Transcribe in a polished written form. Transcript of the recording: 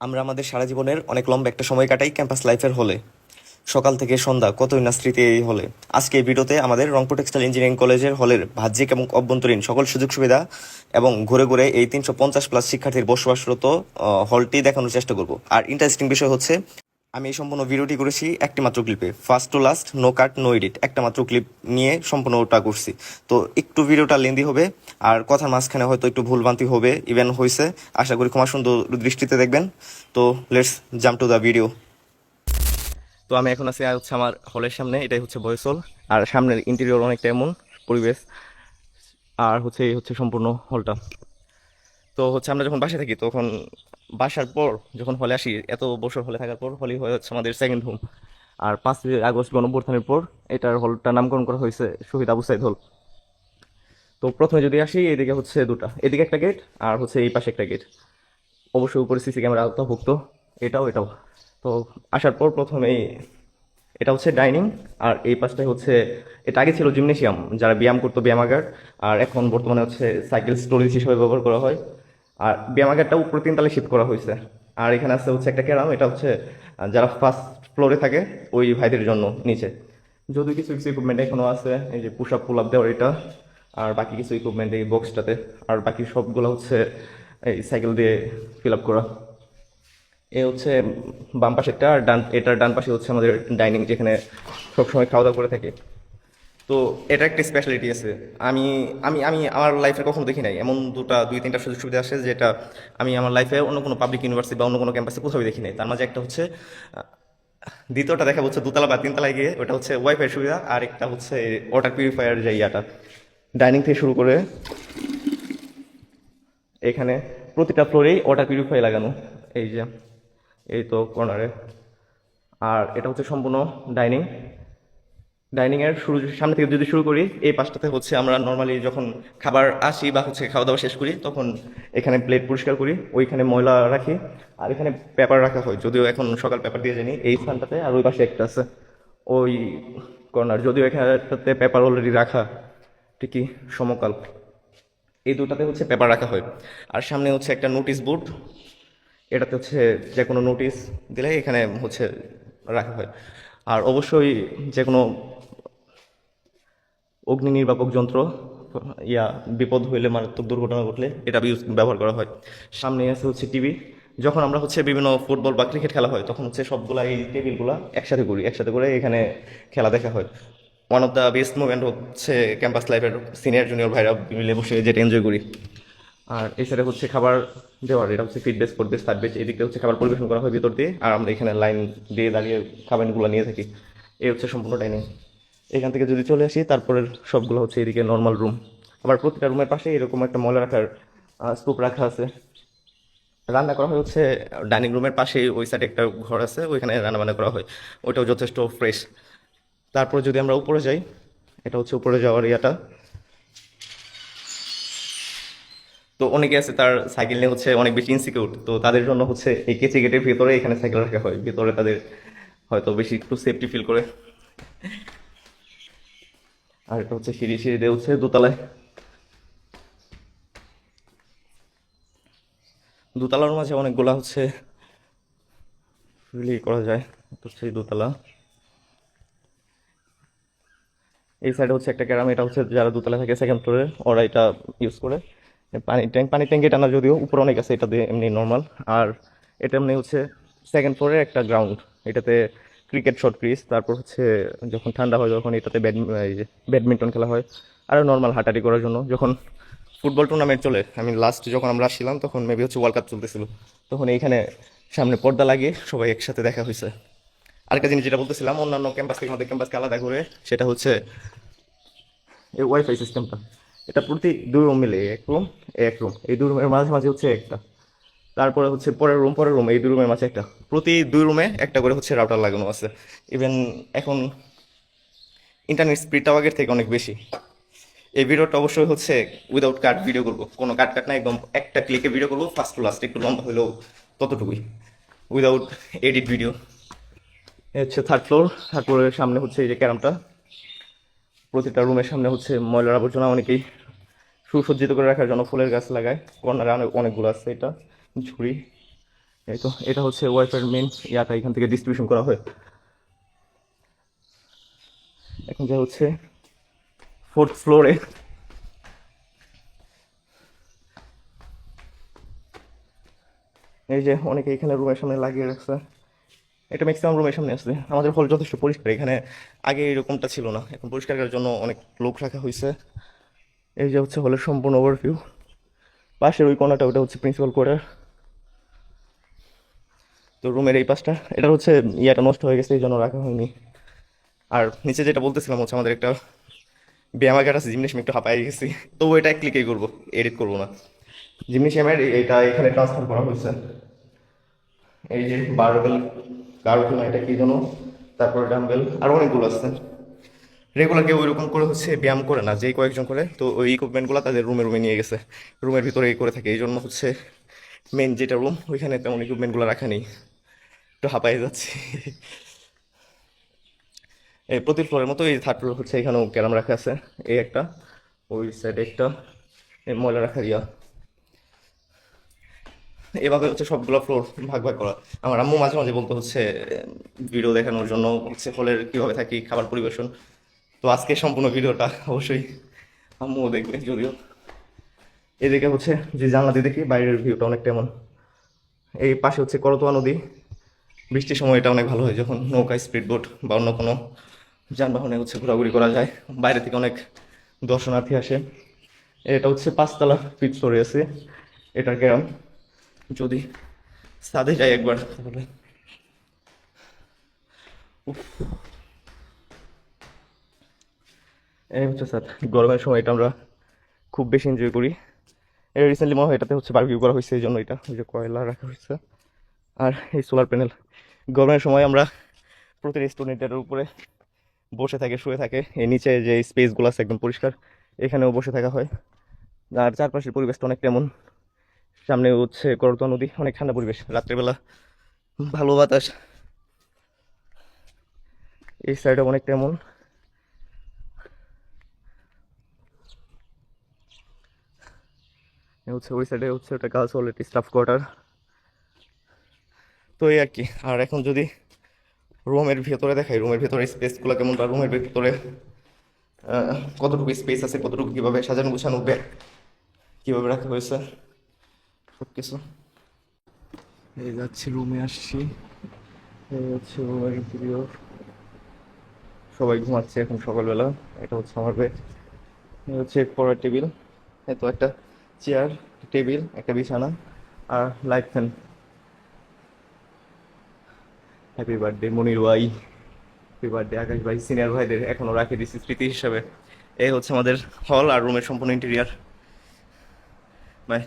আমরা আমাদের সারা জীবনের অনেক লম্বা একটা সময় কাটাই ক্যাম্পাস লাইফের হলে। সকাল থেকে সন্ধ্যা কতই না স্মৃতি এই হলে। আজকে এই ভিডিওতে আমাদের রংপুর টেক্সটাইল ইঞ্জিনিয়ারিং কলেজের হলের বাহ্যিক এবং অভ্যন্তরীণ সকল সুযোগ সুবিধা এবং ঘুরে ঘুরে এই 350+ শিক্ষার্থীর বসবাসরত হলটি দেখানোর চেষ্টা করব। আর ইন্টারেস্টিং বিষয় হচ্ছে, আমি এই সম্পূর্ণ ভিডিওটি করেছি একটি মাত্র ক্লিপে, first to last, no cut no edit, একটা মাত্র ক্লিপ নিয়ে সম্পূর্ণটা করছি। তো একটু ভিডিওটা লেন্দি হবে আর কথার মাঝখানে হয়তো একটু ভুলভ্রান্তি হবে, ইভেন হয়েছে। আশা করি ক্ষমা সুন্দর দৃষ্টিতে দেখবেন। তো let's jump to the video. তো আমি এখন আছি হচ্ছে আমার হলের সামনে, এটাই হচ্ছে বয়েস হল। আর সামনের ইন্টেরিয়র অনেকটা এমন পরিবেশ। আর হচ্ছে এই হচ্ছে সম্পূর্ণ হলটা। তো হচ্ছে আমরা যখন বাসায় থাকি তখন বাসার পর যখন হলে আসি, এত বছর হলে থাকার পর হলই হয়ে হচ্ছে আমাদের সেকেন্ড হোম। আর 5ই আগস্ট গণঅভ্যুত্থানের পর এটার হলটা নামকরণ করা হয়েছে শহীদ আবু সাইদ হল। তো প্রথমে যদি আসি, এদিকে হচ্ছে দুটা, এদিকে একটা গেট আর হচ্ছে এই পাশে একটা গেট। অবশ্যই উপরে সিসি ক্যামেরা আওতাভুক্ত, এটাও এটাও। তো আসার পর প্রথমেই এটা হচ্ছে ডাইনিং। আর এই পাশটাই হচ্ছে, এটা আগে ছিল জিমনেশিয়াম, যারা ব্যায়াম করতো ব্যায়ামাগার। আর এখন বর্তমানে হচ্ছে সাইকেল স্টোরেজ হিসেবে ব্যবহার করা হয়। আর ব্যায়ামাগারটা উপরে 3 তলায় শিফট করা হয়েছে। আর এখানে আছে হচ্ছে একটা ক্যারাম, এটা হচ্ছে যারা ফার্স্ট ফ্লোরে থাকে ওই ভাইদের জন্য নিচে। যদিও কিছু কিছু ইকুইপমেন্ট এখনো আছে, এই যে পুশ আপ পুল আপ দেওয়ার এটা। আর বাকি কিছু ইকুইপমেন্ট এই বক্সটাতে। আর বাকি সবগুলো হচ্ছে এই সাইকেল দিয়ে ফিল আপ করা। এ হচ্ছে বাম পাশেরটা, আর এটার ডান পাশে হচ্ছে আমাদের ডাইনিং, যেখানে সবসময় খাওয়া দাওয়া করে থাকি। তো এটা একটা স্পেশালিটি আছে। আমি আমি আমি আমার লাইফে কখনো দেখি নাই এমন দুই তিনটা সুযোগ সুবিধা আসে, যেটা আমি আমার লাইফে অন্য কোনো পাবলিক ইউনিভার্সিটি বা অন্য কোনো ক্যাম্পাসে কোথাও দেখি নাই। তার মাঝে একটা হচ্ছে দ্বিতীয়টা দেখা হচ্ছে 2তলা বা 3তলায় গিয়ে, ওটা হচ্ছে ওয়াইফাই সুবিধা। আর একটা হচ্ছে ওয়াটার পিউরিফায়ার, যে ইয়াটা ডাইনিং থেকে শুরু করে এখানে প্রতিটা ফ্লোরেই ওয়াটার পিউরিফায়ার লাগানো। এই যে এই তো কর্নারে। আর এটা হচ্ছে সম্পূর্ণ ডাইনিং। ডাইনিংয়ের সামনে থেকে যদি শুরু করি, এই পাশটাতে হচ্ছে আমরা নর্মালি যখন খাবার আসি বা হচ্ছে খাওয়া দাওয়া শেষ করি, তখন এখানে প্লেট পরিষ্কার করি, ওইখানে ময়লা রাখি। আর এখানে পেপার রাখা হয়, যদিও এখন সকাল পেপার দিয়ে জানি এই স্থানটাতে। আর ওই পাশে একটা আছে ওই কর্নার, যদিও এখানটাতে পেপার অলরেডি রাখা, ঠিকই সমকাল। এই দুটাতে হচ্ছে পেপার রাখা হয়। আর সামনে হচ্ছে একটা নোটিশ বোর্ড, এটাতে হচ্ছে যে কোনো নোটিশ দিলে এখানে হচ্ছে রাখা হয়। আর অবশ্যই যে কোনো অগ্নি নির্বাপক যন্ত্র, ইয়া বিপদ হইলে, মারাত্মক দুর্ঘটনা ঘটলে এটা ব্যবহার করা হয়। সামনে আছে হচ্ছে টিভি। যখন আমরা হচ্ছে বিভিন্ন ফুটবল বা ক্রিকেট খেলা হয়, তখন হচ্ছে সবগুলা এই টেবিলগুলা একসাথে করে এখানে খেলা দেখা হয়। One of the best movement হচ্ছে ক্যাম্পাস লাইফের সিনিয়র জুনিয়র ভাইরা মিলে বসে যেটা এনজয় করি। আর এই সাইডে হচ্ছে খাবার দেওয়ার, এটা হচ্ছে feed base, fourth base, third base, এদিকে হচ্ছে খাবার পরিবেশন করা হয় ভিতর দিয়ে। আর আমরা এখানে লাইন দিয়ে দাঁড়িয়ে খাবারগুলো নিয়ে থাকি। এই হচ্ছে সম্পূর্ণ ডাইনিং। এখান থেকে যদি চলে আসি, তারপরের সবগুলো হচ্ছে এদিকে নর্মাল রুম। আবার প্রতিটা রুমের পাশে এরকম একটা ময়লা রাখার স্তূপ রাখা আছে। রান্না করা হয় হচ্ছে ডাইনিং রুমের পাশেই, ওই সাইডে একটা ঘর আছে, ওইখানে রান্না বান্না করা হয়। ওইটাও যথেষ্ট ফ্রেশ। তারপরে যদি আমরা উপরে যাই, এটা হচ্ছে উপরে যাওয়ার ইয়াটা। তো অনেকে আছে তার সাইকেল নিয়ে হচ্ছে অনেক বেশি ইনসিকিউর, তো তাদের জন্য হচ্ছে এই কেচি গেটের ভিতরে এখানে সাইকেল রাখা হয়, ভিতরে তাদের হয়তো বেশি একটু সেফটি ফিল করে। আর এটা হচ্ছে সিঁড়ি দিয়ে হচ্ছে দোতলায়। দোতলার মাঝে অনেকগুলা হচ্ছে রিলি করা যায়। তো হচ্ছে এই দোতলা। এই সাইডে হচ্ছে একটা ক্যারাম, এটা হচ্ছে যারা দোতলা থাকে সেকেন্ড ফ্লোরে, ওরা এটা ইউজ করে। পানি ট্যাঙ্ক এটা না, যদিও উপরে অনেক আছে, এটা দিয়ে এমনি নর্মাল। আর এটা এমনি হচ্ছে সেকেন্ড ফ্লোরে একটা গ্রাউন্ড, এটাতে ক্রিকেট শর্ট ক্রিজ। তারপর হচ্ছে যখন ঠান্ডা হয়, যখন এটাতে এই যে ব্যাডমিন্টন খেলা হয়। আর নর্মাল হাঁটাহাঁটি করার জন্য, যখন ফুটবল টুর্নামেন্ট চলে, আমি লাস্ট যখন আমরা আসছিলাম তখন মেবি হচ্ছে ওয়ার্ল্ড কাপ চলতেছিল, তখন এইখানে সামনে পর্দা লাগিয়ে সবাই একসাথে দেখা হয়েছে। আরেকটা জিনিস যেটা বলতেছিলাম, অন্যান্য ক্যাম্পাস থেকে আমাদের ক্যাম্পাসকে আলাদা করে, সেটা হচ্ছে এই ওয়াইফাই সিস্টেমটা। এটা প্রতি 2 রুম মিলে, এক রুম, এই 2 রুমের মাঝে মাঝে হচ্ছে একটা। তারপরে হচ্ছে পরের রুম, এই 2 রুমের মাঝে একটা। প্রতি 2 রুমে একটা করে হচ্ছে রাউটার লাগানো আছে। ইভেন এখন ইন্টারনেট স্পিডটাও আগের থেকে অনেক বেশি। এই ভিডিওটা অবশ্যই হচ্ছে উইদাউট কাট ভিডিও করবো, কোনো কাট না, একদম একটা ক্লিকে ভিডিও করবো, ফার্স্ট টু লাস্ট, একটু লম্বা হলেও ততটুকুই, উইদাউট এডিট ভিডিও। এ হচ্ছে থার্ড ফ্লোরের সামনে হচ্ছে এই যে ক্যারামটা। প্রতিটা রুমের সামনে হচ্ছে ময়লার আবর্জনা অনেকেই সুসজ্জিত করে রাখার জন্য ফুলের গাছ লাগায়। কর্নারে অনেকগুলো আছে, এটা ঝুড়ি। এই তো এটা হচ্ছে ওয়াইফাইয়ের মেন ইয়াটা, এখান থেকে ডিস্ট্রিবিউশন করা হয়। এখন যা হচ্ছে 4th ফ্লোরে, এই যে অনেকে এখানে রুমের সামনে লাগিয়ে রাখছে। এটা ম্যাক্সিমাম রুমের সামনে আছে। আমাদের হল যথেষ্ট পরিষ্কার, এখানে আগে এরকমটা ছিল না, এখন পরিষ্কার করার জন্য অনেক লোক রাখা হয়েছে। এই যে হচ্ছে হলের সম্পূর্ণ ওভারভিউ। পাশের ওই কোণাটা ওটা হচ্ছে প্রিন্সিপাল কোয়ার্টার। তো রুমের এই পাশটা এটা হচ্ছে ইয়াটা নষ্ট হয়ে গেছে, এই জন্য রাখা হয়নি। আর নিচে যেটা বলতেছিলাম হচ্ছে আমাদের একটা ব্যায়ামাগার আছে, জিমনেশিয়াম, একটু হাঁপাই গেছি, তো ওইটা ক্লিকেই করবো, এডিট করবো না। জিমনেশিয়ামের এটা এখানে ট্রান্সফার করা হয়েছে। এই যে বারবেল, কার্বেল না এটা কি যেন, তারপর ডাম্বেল, আরও অনেকগুলো আছে। রেগুলার কেউ ওইরকম করে হচ্ছে ব্যায়াম করে না, যেই কয়েকজন করে, তো ওই ইকুইপমেন্টগুলো তাদের রুমে রুমে নিয়ে গেছে, রুমের ভিতরে এই করে থাকে। এই জন্য হচ্ছে মেন যেটা রুম ওইখানে তেমন ইকুইপমেন্টগুলো রাখা নেই, একটু হাঁপাই যাচ্ছি। এই প্রতি ফ্লোরের মতো এই 3rd ফ্লোর হচ্ছে, এখানেও ক্যারাম রাখা আছে, এই একটা, ওই সাইডে একটা, এই ময়লা রাখার ইয়া। এভাবে হচ্ছে সবগুলো ফ্লোর ভাগ ভাগ করা। আমার আম্মু মাঝে মাঝে বলতে হচ্ছে ভিডিও দেখানোর জন্য হচ্ছে হলের কীভাবে থাকি, খাবার পরিবেশন। তো আজকে সম্পূর্ণ ভিডিওটা অবশ্যই আম্মুও দেখবে যদিও। এদিকে হচ্ছে যে জানলা দিয়ে দেখি বাইরের ভিউটা অনেকটা এমন। এই পাশে হচ্ছে করতোয়া নদী, বৃষ্টির সময় এটা অনেক ভালো হয়, যখন নৌকা, স্পিড বোট বা অন্য কোনো যানবাহনে হচ্ছে ঘোরাঘুরি করা যায়। বাইরে থেকে অনেক দর্শনার্থী আসে। এটা হচ্ছে 5তলা, 5th ফ্লোরে আছে এটার গ্রাম। যদি ছাদে যাই একবার তাহলে উফ, এই হচ্ছে স্যার গরমের সময় এটা আমরা খুব বেশি এনজয় করি। এটা রিসেন্টলি মনে হয় এটাতে হচ্ছে বারবিকিউ করা হয়েছে, এই জন্য এটা ওই যে কয়লা রাখা হয়েছে। আর এই সোলার প্যানেল, গরমের সময় আমরা প্রতিটা স্টুডেন্টের উপরে বসে থাকে, শুয়ে থাকে। এই নিচে যে স্পেসগুলো আছে একদম পরিষ্কার, এখানেও বসে থাকা হয়। আর চারপাশের পরিবেশটা অনেক কেমন, সামনে হচ্ছে করতোয়া নদী, অনেক ঠান্ডা পরিবেশ, রাত্রেবেলা ভালো বাতাস। এই সাইডে অনেক কেমন, হচ্ছে ওই সাইডে হচ্ছে ওটা গার্লস হল, স্টাফ কোয়ার্টার। তো এই আর কি। আর এখন যদি রুমের ভেতরে দেখাই, রুমের ভেতরে স্পেসগুলো কেমন, বা রুমের ভেতরে কতটুকু স্পেস আছে, কতটুকু কীভাবে সাজানো গুছানো, ব্যাগ কীভাবে রাখা হয়েছে, সব কিছু। এই যাচ্ছি, রুমে আসছি, এই হচ্ছে রুমের ইন্টেরিয়র। সবাই ঘুমাচ্ছে এখন সকালবেলা। এটা হচ্ছে আমার বেড, এই হচ্ছে পড়ার টেবিল, এই তো একটা চেয়ার, টেবিল, একটা বিছানা, আর লাইট ফ্যান। হ্যাপি বার্থডে মনির ভাই, হ্যাপি বার্থডে আকাশ ভাই, সিনিয়র ভাইদের এখনো রাখে দিচ্ছি স্মৃতি হিসাবে। এই হচ্ছে আমাদের হল আর রুমের সম্পূর্ণ ইন্টেরিয়ার। বাই।